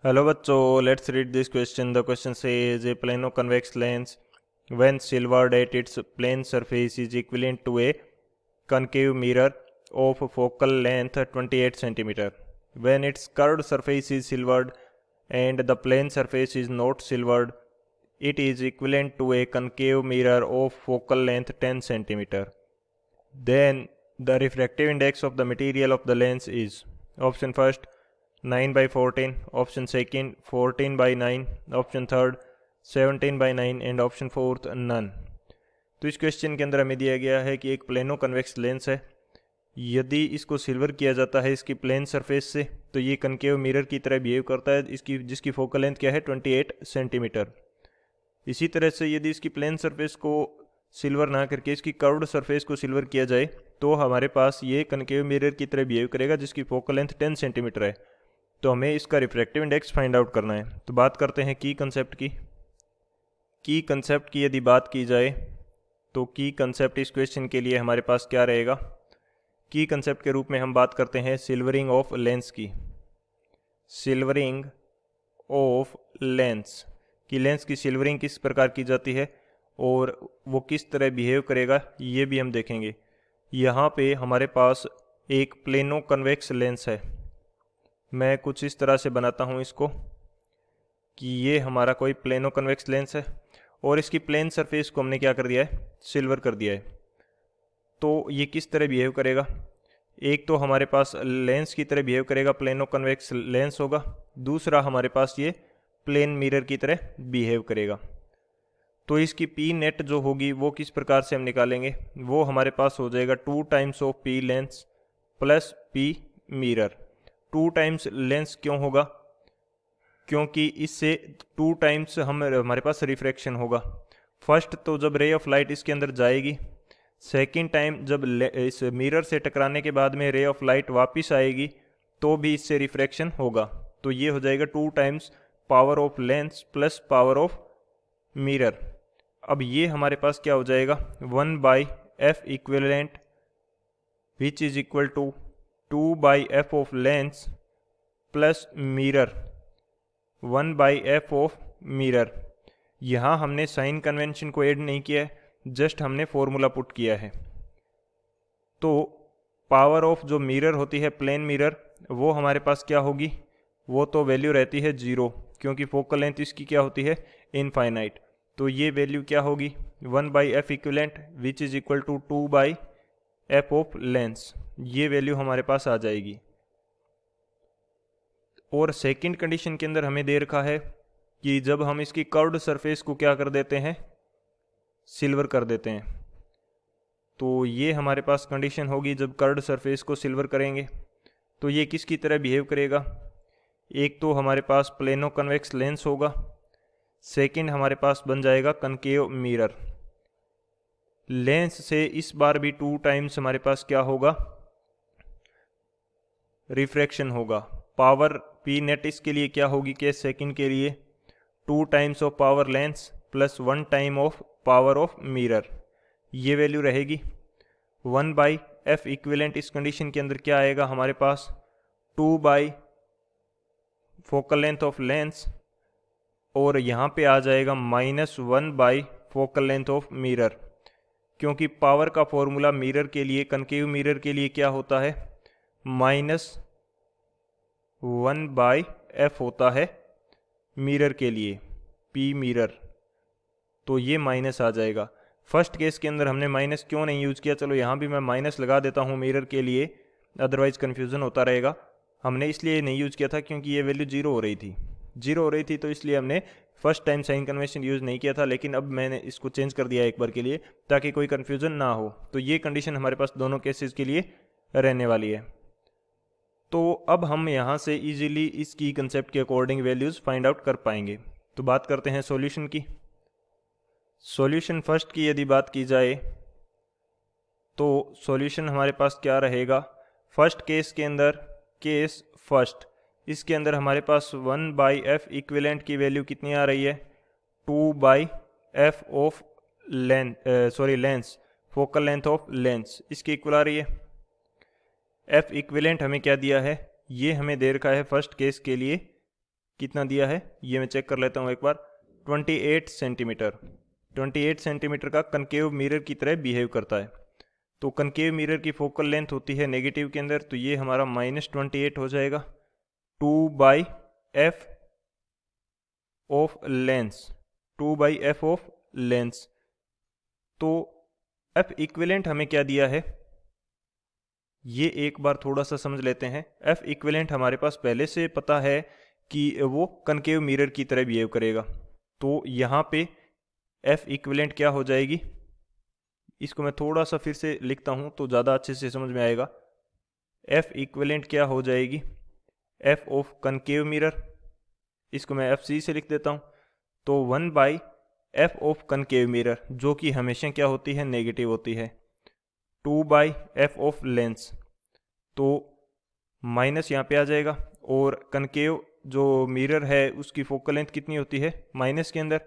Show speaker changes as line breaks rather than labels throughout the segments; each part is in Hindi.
हेलो बच्चों, let's read this question. The question says A plano convex lens when silvered at its plane surface is equivalent to a concave mirror of focal length 28 centimeter. When its curved surface is silvered and the plane surface is not silvered, it is equivalent to a concave mirror of focal length 10 centimeter. Then the refractive index of the material of the lens is option first 9 by 14, option second 14 by 9, option third 17 by 9 and option fourth none. तो इस क्वेश्चन के अंदर हमें दिया गया है कि एक प्लेनो कन्वेक्स लेंस है. यदि इसको सिल्वर किया जाता है इसकी प्लेन सरफेस से तो ये कनकेव मिरर की तरह बिहेव करता है, इसकी जिसकी फोकल लेंथ क्या है 28 सेंटीमीटर. इसी तरह से यदि इसकी प्लेन सरफेस को सिल्वर ना करके इसकी कर्व्ड सरफेस को सिल्वर किया जाए तो हमारे पास ये कनकेव मिरर की तरह बिहेव करेगा जिसकी फोकल लेंथ 10 सेंटीमीटर है. तो हमें इसका रिफ्रैक्टिव इंडेक्स फाइंड आउट करना है. तो बात करते हैं की कंसेप्ट की यदि बात की जाए तो की कंसेप्ट इस क्वेश्चन के लिए हमारे पास क्या रहेगा. की कंसेप्ट के रूप में हम बात करते हैं सिल्वरिंग ऑफ लेंस की. सिल्वरिंग ऑफ लेंस की सिल्वरिंग किस प्रकार की जाती है और वो किस तरह बिहेव करेगा ये भी हम देखेंगे. यहाँ पे हमारे पास एक प्लेनो कन्वेक्स लेंस है. मैं कुछ इस तरह से बनाता हूँ इसको कि ये हमारा कोई प्लेनो कन्वेक्स लेंस है और इसकी प्लेन सरफेस को हमने क्या कर दिया है, सिल्वर कर दिया है. तो ये किस तरह बिहेव करेगा. एक तो हमारे पास लेंस की तरह बिहेव करेगा, प्लेनो कन्वेक्स लेंस होगा. दूसरा हमारे पास ये प्लेन मिरर की तरह बिहेव करेगा. तो इसकी पी नेट जो होगी वो किस प्रकार से हम निकालेंगे, वो हमारे पास हो जाएगा 2 times of P lens plus P mirror. 2 times lens क्यों होगा, क्योंकि इससे 2 टाइम्स हमारे पास रिफ्रैक्शन होगा. फर्स्ट तो जब रे ऑफ लाइट इसके अंदर जाएगी, सेकंड टाइम जब इस मिरर से टकराने के बाद में रे ऑफ लाइट वापस आएगी तो भी इससे रिफ्रैक्शन होगा. तो ये हो जाएगा 2 times power of lens plus power of mirror. अब ये हमारे पास क्या हो जाएगा 1 by F equivalent which is equal to 2 by F of lens plus mirror 1 by F of mirror. यहाँ हमने साइन कन्वेंशन को ऐड नहीं किया है, जस्ट हमने फॉर्मूला पुट किया है. तो पावर ऑफ जो मिरर होती है प्लेन मिरर वो हमारे पास क्या होगी, वो तो वैल्यू रहती है 0 क्योंकि फोकल लेंथ इसकी क्या होती है इनफाइनाइट. तो ये वैल्यू क्या होगी 1 by F equivalent which is equal to 2 by F of lens. ये वैल्यू हमारे पास आ जाएगी. और सेकंड कंडीशन के अंदर हमें दे रखा है कि जब हम इसकी कर्व्ड सरफेस को क्या कर देते हैं, सिल्वर कर देते हैं. तो ये हमारे पास कंडीशन होगी जब कर्व्ड सरफेस को सिल्वर करेंगे तो ये किसकी तरह बिहेव करेगा. एक तो हमारे पास प्लेनो कन्वेक्स लेंस होगा, सेकंड हमारे पास बन जाएगा कनकेव मिरर. लेंस से इस बार भी 2 टाइम्स हमारे पास क्या होगा, रिफ्रैक्शन होगा. पावर पी नेट इसके लिए क्या होगी केस सेकंड के लिए 2 times of power lens plus 1 time of power of mirror. ये वैल्यू रहेगी 1 बाई एफ इक्विवेलेंट. इस कंडीशन के अंदर क्या आएगा हमारे पास 2 by focal length of lens और यहाँ पे आ जाएगा -1 by focal length of mirror, क्योंकि पावर का फॉर्मूला मिरर के लिए कनकेव मिरर के लिए क्या होता है -1 बाई एफ होता है मिरर के लिए पी मिरर. तो ये माइनस आ जाएगा. फर्स्ट केस के अंदर हमने माइनस क्यों नहीं यूज किया, चलो यहाँ भी मैं माइनस लगा देता हूँ मिरर के लिए, अदरवाइज कन्फ्यूज़न होता रहेगा. हमने इसलिए नहीं यूज किया था क्योंकि ये वैल्यू जीरो हो रही थी तो इसलिए हमने first time sign convention use नहीं किया था. लेकिन अब मैंने इसको चेंज कर दिया एक बार के लिए ताकि कोई कन्फ्यूज़न ना हो. तो ये कंडीशन हमारे पास दोनों केसेस के लिए रहने वाली है. तो अब हम यहाँ से इजीली इसकी कंसेप्ट के अकॉर्डिंग वैल्यूज़ फाइंड आउट कर पाएंगे. तो बात करते हैं सॉल्यूशन की. सॉल्यूशन फर्स्ट की यदि बात की जाए तो सॉल्यूशन हमारे पास क्या रहेगा. फर्स्ट केस के अंदर केस फर्स्ट इसके अंदर हमारे पास 1 बाई एफ इक्विवेलेंट की वैल्यू कितनी आ रही है 2 by F of lens focal length of lens इसकी इक्वल आ रही है. एफ इक्विवेलेंट हमें क्या दिया है, ये हमें दे रखा है फर्स्ट केस के लिए कितना दिया है ये मैं चेक कर लेता हूँ एक बार। 28 सेंटीमीटर। 28 सेंटीमीटर का कनकेव मिरर की तरह बिहेव करता है। तो कनकेव मिरर की फोकल लेंथ होती है नेगेटिव के अंदर, तो ये हमारा -28 हो जाएगा 2/f of lens, 2/f of lens. तो F इक्विवेलेंट हमें क्या दिया है ये एक बार थोड़ा सा समझ लेते हैं। F इक्विवेलेंट हमारे पास पहले से पता है कि वो कनकेव मिरर की तरह बिहेव करेगा। तो यहाँ पे F इक्विवेलेंट क्या हो जाएगी, इसको मैं थोड़ा सा फिर से लिखता हूँ तो ज़्यादा अच्छे से समझ में आएगा। F इक्विवेलेंट क्या हो जाएगी, F ऑफ कनकेव मिरर, इसको मैं FC से लिख देता हूँ। तो 1/f ऑफ कनकेव मिरर जो कि हमेशा क्या होती है, नेगेटिव होती है, 2/f ऑफ लेंस। तो माइनस यहाँ पे आ जाएगा, और कनकेव जो मिरर है उसकी फोकल लेंथ कितनी होती है माइनस के अंदर,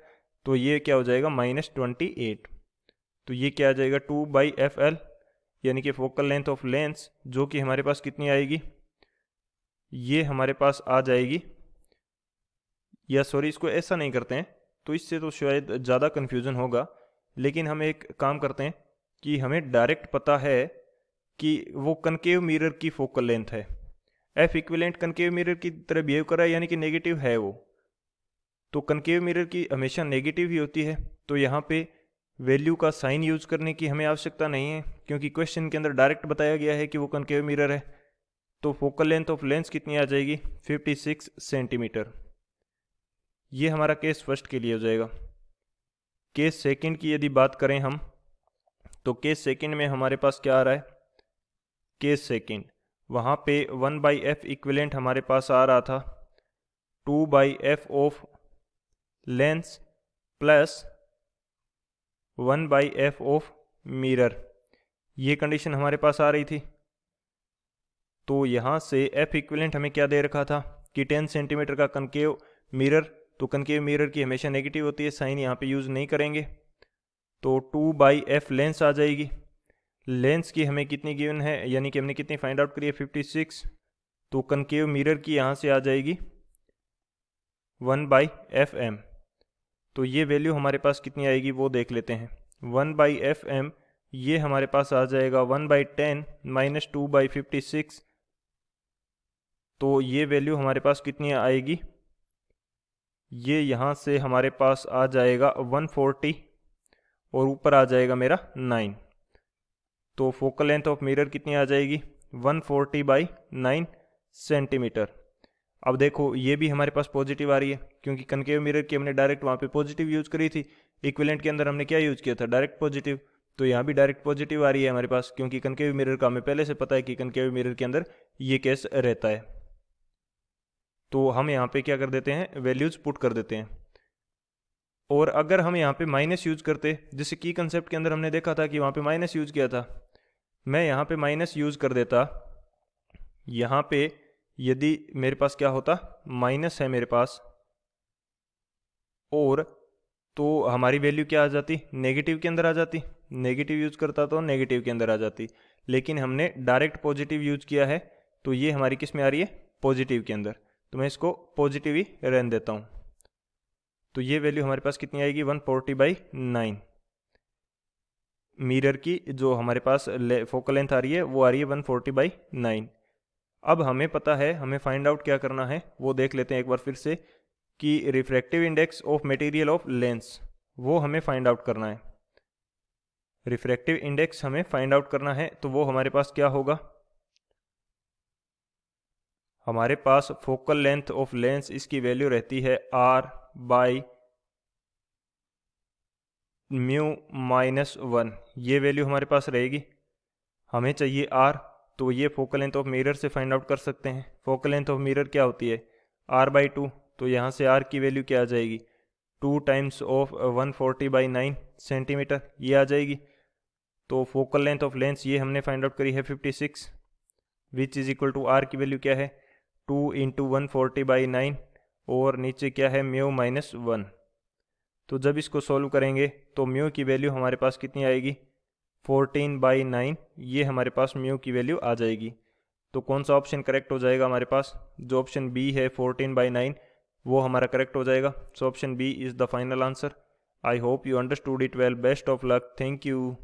तो ये क्या हो जाएगा -28। तो ये क्या आ जाएगा 2/fl, यानी कि फोकल लेंथ ऑफ लेंस, जो कि हमारे पास कितनी आएगी, ये हमारे पास आ जाएगी, या सॉरी इसको ऐसा नहीं करते हैं तो इससे तो शायद ज़्यादा कन्फ्यूज़न होगा, लेकिन हम एक काम करते हैं कि हमें डायरेक्ट पता है कि वो कनकेव मिरर की फोकल लेंथ है। F इक्विवेलेंट कनकेव मिरर की तरह बिहेव कर रहा है, यानी कि नेगेटिव है वो, तो कनकेव मिरर की हमेशा नेगेटिव ही होती है। तो यहाँ पे वैल्यू का साइन यूज करने की हमें आवश्यकता नहीं है, क्योंकि क्वेश्चन के अंदर डायरेक्ट बताया गया है कि वो कनकेव मिरर है। तो फोकल लेंथ ऑफ लेंस कितनी आ जाएगी 56 सेंटीमीटर। ये हमारा केस फर्स्ट के लिए हो जाएगा। केस सेकंड की यदि बात करें हम, तो केस सेकंड में हमारे पास क्या आ रहा है, केस सेकंड वहाँ पे 1/f इक्विवेलेंट हमारे पास आ रहा था 2/f of lens plus 1/f of mirror, ये कंडीशन हमारे पास आ रही थी। तो यहाँ से F इक्विवेलेंट हमें क्या दे रखा था कि 10 सेंटीमीटर का कनकेव मिरर, तो कनकेव मिरर की हमेशा नेगेटिव होती है, साइन यहाँ पे यूज़ नहीं करेंगे। तो 2/f लेंस आ जाएगी। लेंस की हमें कितनी गिवन है, यानी कि हमने कितनी फाइंड आउट करी है 56, तो कनकेव मिरर की यहाँ से आ जाएगी 1/fm। तो ये वैल्यू हमारे पास कितनी आएगी वो देख लेते हैं। 1/fm ये हमारे पास आ जाएगा 1/10 माइनस 2/56, तो ये वैल्यू हमारे पास कितनी आएगी, ये यहाँ से हमारे पास आ जाएगा 140 और ऊपर आ जाएगा मेरा 9। तो फोकल लेंथ ऑफ मिरर कितनी आ जाएगी 140/9 सेंटीमीटर। अब देखो ये भी हमारे पास पॉजिटिव आ रही है, क्योंकि कनकेव मिरर की हमने डायरेक्ट वहाँ पे पॉजिटिव यूज़ करी थी, इक्विवेलेंट के अंदर हमने क्या यूज़ किया था डायरेक्ट पॉजिटिव। तो यहाँ भी डायरेक्ट पॉजिटिव आ रही है हमारे पास, क्योंकि कनकेव मिरर का हमें पहले से पता है कि कनकेव मिरर के अंदर ये केस रहता है। तो हम यहाँ पे क्या कर देते हैं, वैल्यूज पुट कर देते हैं। और अगर हम यहाँ पे माइनस यूज करते, जैसे की कंसेप्ट के अंदर हमने देखा था कि वहाँ पे माइनस यूज किया था, मैं यहाँ पे माइनस यूज कर देता, यहाँ पे यदि मेरे पास क्या होता, माइनस है मेरे पास, और तो हमारी वैल्यू क्या आ जाती, नेगेटिव के अंदर आ जाती, नेगेटिव यूज करता तो नेगेटिव के अंदर आ जाती, लेकिन हमने डायरेक्ट पॉजिटिव यूज किया है, तो ये हमारी किस में आ रही है, पॉजिटिव के अंदर। तो मैं इसको पॉजिटिव ही रहने देता हूँ। तो ये वैल्यू हमारे पास कितनी आएगी 140/9। मिरर की जो हमारे पास फोकल लेंथ आ रही है वो आ रही है 140/9। अब हमें पता है, हमें फाइंड आउट क्या करना है वो देख लेते हैं एक बार फिर से, कि refractive index of material of lens वो हमें फाइंड आउट करना है। रिफ्रैक्टिव इंडेक्स हमें फाइंड आउट करना है, तो वो हमारे पास क्या होगा, हमारे पास फोकल लेंथ ऑफ लेंस इसकी वैल्यू रहती है r/μ -1, ये वैल्यू हमारे पास रहेगी। हमें चाहिए r, तो ये फोकल लेंथ ऑफ मिरर से फाइंड आउट कर सकते हैं। फोकल लेंथ ऑफ मिरर क्या होती है r/2, तो यहाँ से r की वैल्यू क्या आ जाएगी 2 टाइम्स ऑफ 140/9 सेंटीमीटर, ये आ जाएगी। तो फोकल लेंथ ऑफ लेंस ये हमने फाइंड आउट करी है 56, which is equal to r की वैल्यू क्या है 2 × 140/9, और नीचे क्या है μ -1। तो जब इसको सॉल्व करेंगे तो म्यू की वैल्यू हमारे पास कितनी आएगी 14/9, ये हमारे पास म्यू की वैल्यू आ जाएगी। तो कौन सा ऑप्शन करेक्ट हो जाएगा हमारे पास, जो ऑप्शन बी है 14/9 वो हमारा करेक्ट हो जाएगा। So option B is the final answer. I hope you understood it well. Best of luck. Thank you.